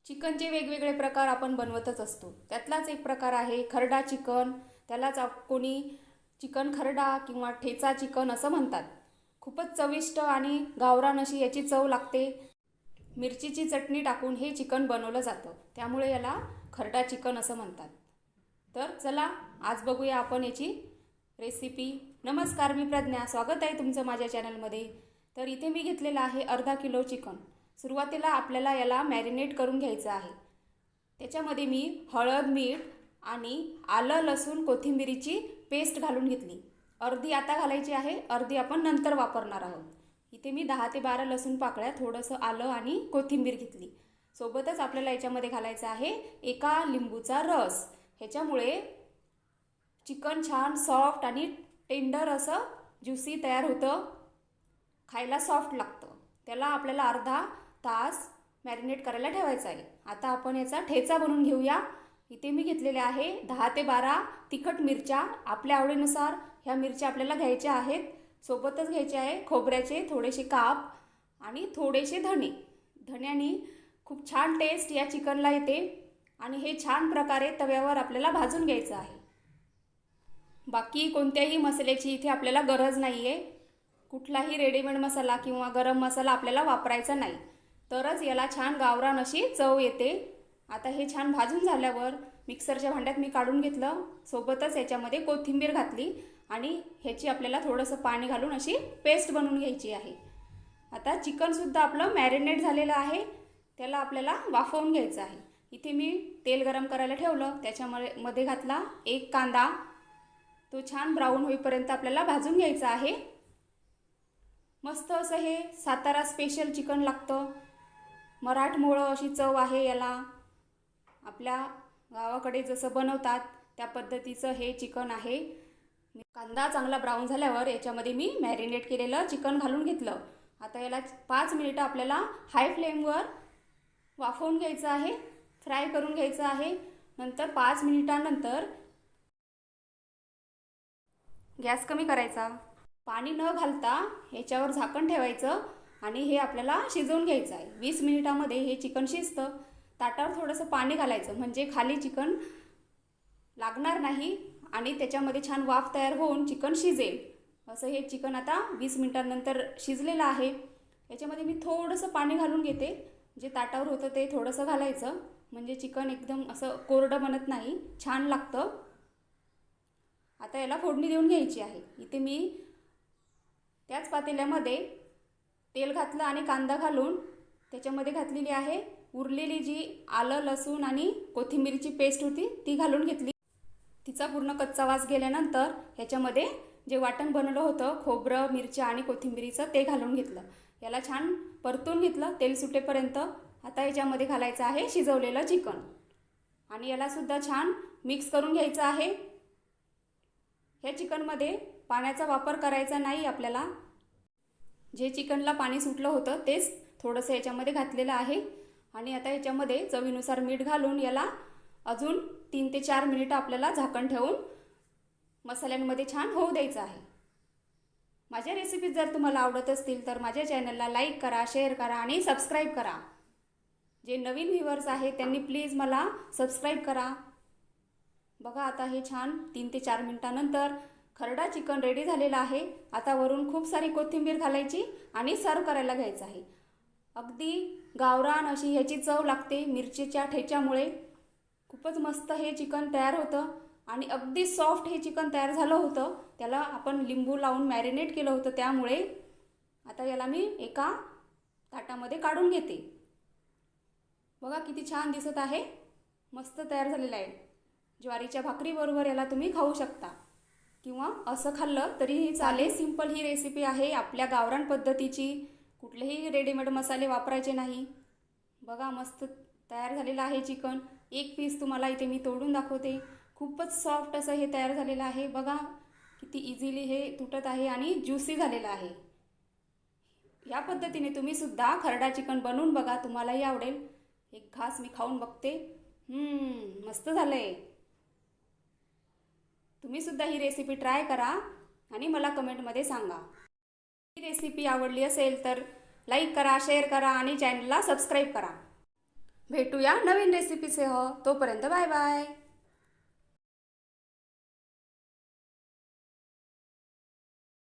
चिकनचे वेगवेगळे प्रकार आपण बनवतच असतो. त्यातलाच एक प्रकार आहे खरडा चिकन. त्यालाच कोणी चिकन खरडा किंवा ठेचा चिकन असं म्हणतात. खूपच चविष्ट आणि गावरान अशी याची चव लागते. मिरचीची चटणी टाकून हे चिकन बनवलं जातं, त्यामुळे याला खरडा चिकन असं म्हणतात. तर चला आज बघूया आपण याची रेसिपी. नमस्कार, मी प्रज्ञा. स्वागत आहे तुमचं माझ्या चॅनलमध्ये. तर इथे मी घेतलेलं आहे अर्धा किलो चिकन. सुरुवातीला आपल्याला याला मॅरिनेट करून घ्यायचं आहे. त्याच्यामध्ये मी हळद, मीठ आणि आलं, लसूण, कोथिंबीरीची पेस्ट घालून घेतली. अर्धी आता घालायची आहे, अर्धी आपण नंतर वापरणार आहोत. इथे मी 10 ते 12 लसूण पाकळ्या, थोडंसं आलं आणि कोथिंबीर घेतली. सोबतच आपल्याला याच्यामध्ये घालायचं आहे एका लिंबूचा रस. ह्याच्यामुळे चिकन छान सॉफ्ट आणि टेंडर असं ज्युसी तयार होतं, खायला सॉफ्ट लागतं. त्याला आपल्याला अर्धा तास मॅरिनेट करायला ठेवायचं आहे. आता आपण याचा ठेचा बनवून घेऊया. इथे मी घेतलेले आहे 10 ते 12 तिखट मिरच्या. आपल्या आवडीनुसार ह्या मिरच्या आपल्याला घ्यायच्या आहेत. सोबतच घ्यायचे आहे खोबऱ्याचे थोडेसे काप आणि थोडेसे धणे. धण्याने खूप छान टेस्ट या चिकनला येते आणि हे छान प्रकारे तव्यावर आपल्याला भाजून घ्यायचं आहे. बाकी कोणत्याही मसाल्याची इथे आपल्याला गरज नाही आहे. कुठलाही रेडीमेड मसाला किंवा गरम मसाला आपल्याला वापरायचा नाही, तरच याला छान गावरान अशी चव येते. आता हे छान भाजून झाल्यावर मिक्सरच्या भांड्यात मी काढून घेतलं. सोबतच याच्यामध्ये कोथिंबीर घातली आणि ह्याची आपल्याला थोडंसं पाणी घालून अशी पेस्ट बनवून घ्यायची आहे. आता चिकनसुद्धा आपलं मॅरिनेट झालेलं आहे, त्याला आपल्याला वाफवून घ्यायचं आहे. इथे मी तेल गरम करायला ठेवलं. त्याच्यामध्ये घातला एक कांदा. तो छान ब्राऊन होईपर्यंत आपल्याला भाजून घ्यायचा आहे. मस्त असं हे सातारा स्पेशल चिकन लागतं. मराठमोळं अशी चव आहे याला. आपल्या गावाकडे जसं बनवतात त्या पद्धतीचं हे चिकन आहे. कांदा चांगला ब्राऊन झाल्यावर याच्यामध्ये मी मॅरिनेट केलेलं चिकन घालून घेतलं. आता याला 5 मिनिटं आपल्याला हाय फ्लेमवर वाफवून घ्यायचं आहे, फ्राय करून घ्यायचं आहे. नंतर 5 मिनिटांनंतर गॅस कमी करायचा. पाणी न घालता ह्याच्यावर झाकण ठेवायचं आणि हे आपल्याला शिजवून घ्यायचं आहे. 20 मिनिटामध्ये हे चिकन शिजतं. ताटावर थोडंसं पाणी घालायचं म्हणजे खाली चिकन लागणार नाही आणि त्याच्यामध्ये छान वाफ तयार होऊन चिकन शिजेल. असं हे चिकन आता 20 मिनिटांनंतर शिजलेलं आहे. याच्यामध्ये मी थोडंसं पाणी घालून घेते. जे ताटावर होतं ते थोडंसं घालायचं म्हणजे चिकन एकदम असं कोरडं बनत नाही, छान लागतं. आता याला फोडणी देऊन घ्यायची आहे. इथे मी त्याच पातेल्यामध्ये तेल घातलं आणि कांदा घालून त्याच्यामध्ये घातलेली आहे उरलेली जी आलं, लसूण आणि कोथिंबीरची पेस्ट होती ती घालून घेतली. तिचा पूर्ण कच्चा वास गेल्यानंतर ह्याच्यामध्ये जे वाटण बनवलं होतं खोबरं, मिरच्या आणि कोथिंबीरीचं ते घालून घेतलं. याला छान परतून घेतलं तेल सुटेपर्यंत. आता याच्यामध्ये घालायचं आहे शिजवलेलं चिकन आणि यालासुद्धा छान मिक्स करून घ्यायचं आहे. ह्या चिकनमध्ये पाण्याचा वापर करायचा नाही आपल्याला. जे चिकनला पाणी सुटलं होतं तेच थोडंसं याच्यामध्ये घातलेलं आहे आणि आता याच्यामध्ये चवीनुसार मीठ घालून याला अजून 3 ते 4 मिनिटं आपल्याला झाकण ठेवून मसाल्यांमध्ये छान होऊ द्यायचं आहे. माझ्या रेसिपीज जर तुम्हाला आवडत असतील तर माझ्या चॅनलला लाईक करा, शेअर करा आणि सबस्क्राईब करा. जे नवीन व्ह्यूअर्स आहेत त्यांनी प्लीज मला सबस्क्राईब करा. बघा आता हे छान 3 ते 4 मिनिटांनंतर खरडा चिकन रेडी झालेला आहे. आता वरून खूप सारी कोथिंबीर घालायची आणि सर्व करायला घ्यायचं आहे. अगदी गावरान अशी ह्याची चव लागते मिरचीच्या ठेच्यामुळे. खूपच मस्त हे चिकन तयार होतं आणि अगदी सॉफ्ट हे चिकन तयार झालं होतं. त्याला आपण लिंबू लावून मॅरिनेट केलं होतं त्यामुळे. आता याला मी एका ताटामध्ये काढून घेते. बघा किती छान दिसत आहे, मस्त तयार झालेलं आहे. ज्वारीच्या भाकरीबरोबर याला तुम्ही खाऊ शकता किंवा असं खाल्लं तरीही चालेल. सिंपल ही रेसिपी आहे आपल्या गावरान पद्धतीची. कुठलेही रेडीमेड मसाले वापरायचे नाही. बघा मस्त तयार झालेलं आहे चिकन. एक पीस तुम्हाला इथे मी तोडून दाखवते. खूपच सॉफ्ट असं हे तयार झालेलं आहे. बघा किती इझिली हे तुटत आहे आणि ज्युसी झालेलं आहे. या पद्धतीने तुम्ही सुद्धा खरडा चिकन बनवून बघा, तुम्हालाही आवडेल. एक घास मी खाऊन बघते. मस्त झालं आहे. तुम्ही सुद्धा ही रेसिपी ट्राय करा आणि मला कमेंटमध्ये सांगा. ही रेसिपी आवडली असेल तर लाईक करा, शेअर करा आणि चॅनलला सबस्क्राईब करा. भेटूया नवीन रेसिपीसह. तोपर्यंत बाय बाय.